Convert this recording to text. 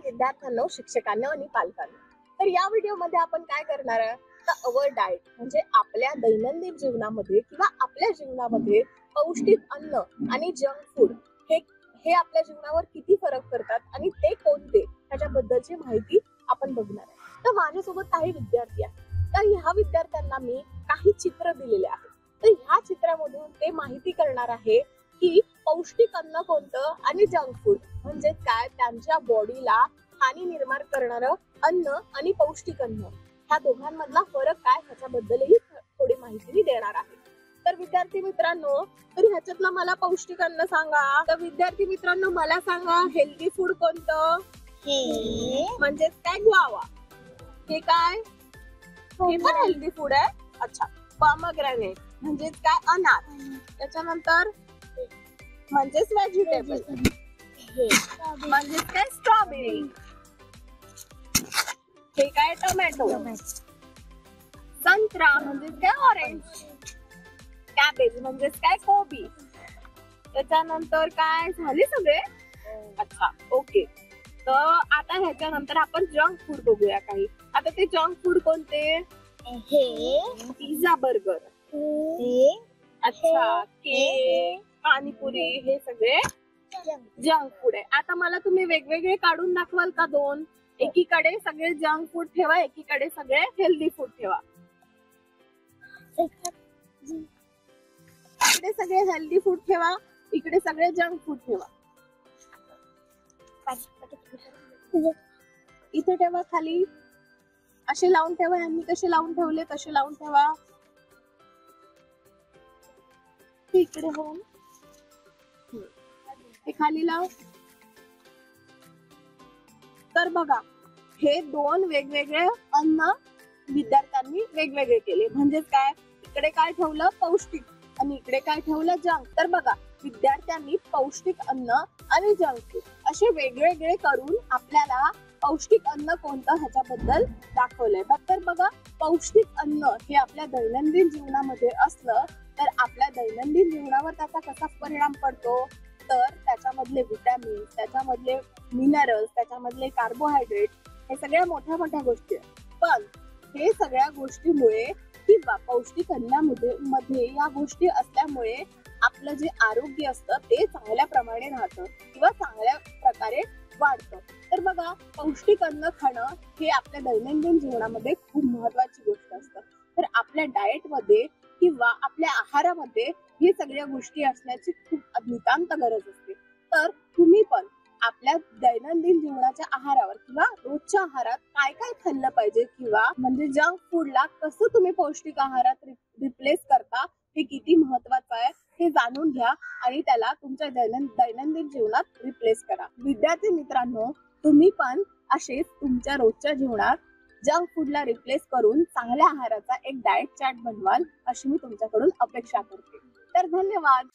विद्यार्थ्यांनो, शिक्षकांनो आणि पालकांनो, तर या व्हिडिओमध्ये आपण काय करणार आहे तर अवर डाएट म्हणजे आपल्या दैनंदिन जीवनामध्ये किंवा आपल्या जीवनामध्ये पौष्टिक अन्न आणि जंक फूड हे आपल्या जीवनावर किती फरक करतात आणि ते कोणते त्याच्याबद्दलची माहिती आपण बघणार आहे। तर माझ्यासोबत काही विद्यार्थी आहेत, तर ह्या विद्यार्थ्यांना मी काही चित्र दिलेले आहेत। तर ह्या चित्रामधून ते माहिती करणार आहे की पौष्टिक अन्न कोणतं आणि जंक फूड म्हणजे काय, त्यांच्या बॉडीला हानी निर्माण करणारं अन्न आणि पौष्टिक अन्न ह्या दोघांमधला फरक काय ह्याच्याबद्दलही थोडी माहिती मी देणार आहे। तर विद्यार्थी मित्रांनो, तर ह्याच्यातलं मला पौष्टिक अन्न सांगा। तर विद्यार्थी मित्रांनो, मला सांगा हेल्दी फूड कोणतं? हे म्हणजे काय, ग्वावा। हे काय, हे पण हेल्दी फूड आहे। अच्छा, पॉमग्रॅनेट म्हणजे काय, अनार। त्याच्यानंतर म्हणजेच व्हेजिटेबल म्हणजे काय, स्ट्रॉबेरी। हे काय, टोमॅटो। संत्रा म्हणजे काय, ऑरेंज। कॅबेज म्हणजे काय, कोबी। त्याच्यानंतर काय, झाले सगळे? अच्छा, ओके। तर आता ह्याच्यानंतर आपण जंक फूड बघूया काही। आता ते जंक फूड कोणते? Pizza, burger. अच्छा, केक, पाणीपुरी, हे सगळे जंक फूड आहे। आता मला तुम्ही वेगवेगळे काढून दाखवाल का दोन? एकीकडे सगळे जंक फूड ठेवा, एकीकडे सगळे हेल्दी फूड ठेवा। इकडे सगळे हेल्दी फूड ठेवा, इकडे सगळे जंक फूड ठेवा। इथे ठेवा खाली, असे लावून ठेवा। यांनी कसे लावून ठेवले तसे लावून ठेवा। इकडे हो, हे खाली लाव। तर बघा, हे दोन वेगवेगळे अन्न विद्यार्थ्यांनी वेगवेगळे केले। म्हणजे काय, इकडे काय ठेवलं, पौष्टिक, आणि इकडे काय ठेवलं, जंक। तर बघा, विद्यार्थ्यांनी पौष्टिक अन्न आणि जंक फूड असे वेगवेगळे करून आपल्याला पौष्टिक अन्न कोणतं ह्याच्याबद्दल दाखवलंय। तर बघा, पौष्टिक अन्न हे आपल्या दैनंदिन जीवनामध्ये असलं तर आपल्या दैनंदिन जीवनावर त्याचा कसा परिणाम पडतो, तर त्याच्यामधले विटॅमिन्स, त्याच्यामधले मिनरल्स, त्याच्यामधले कार्बोहायड्रेट, हे सगळ्या मोठ्या मोठ्या गोष्टी आहेत। पण हे सगळ्या गोष्टीमुळे किंवा पौष्टिक अन्नामध्ये या गोष्टी असल्यामुळे आपलं जे आरोग्य असतं ते चांगल्या प्रमाणे राहतं किंवा चांगल्या प्रकारे वाढतं। तर बघा, पौष्टिक अन्न खाणं हे आपल्या दैनंदिन जीवनामध्ये खूप महत्वाची गोष्ट असतं। तर आपल्या डाएट मध्ये किंवा आपल्या आहारामध्ये हे सगळ्या गोष्टी असण्याची खूप नितांत गरज असते। तर तुम्ही पण आपल्या दैनंदिन जीवनाच्या आहारावर किंवा रोजच्या आहारात काय काय खाल्लं पाहिजे किंवा म्हणजे जंक फूडला कसं तुम्ही पौष्टिक आहारात रिप्लेस करता हे किती महत्वाचं आहे हे जाणून घ्या आणि त्याला तुमच्या दैनंदिन जीवनात रिप्लेस करा। विद्यार्थी मित्रांनो, तुम्ही पण असेच तुमच्या रोजच्या जीवनात जंक फूडला रिप्लेस करून चांगल्या आहाराचा एक डाएट चार्ट बनवाल अशी मी तुमच्याकडून अपेक्षा करते। तर धन्यवाद।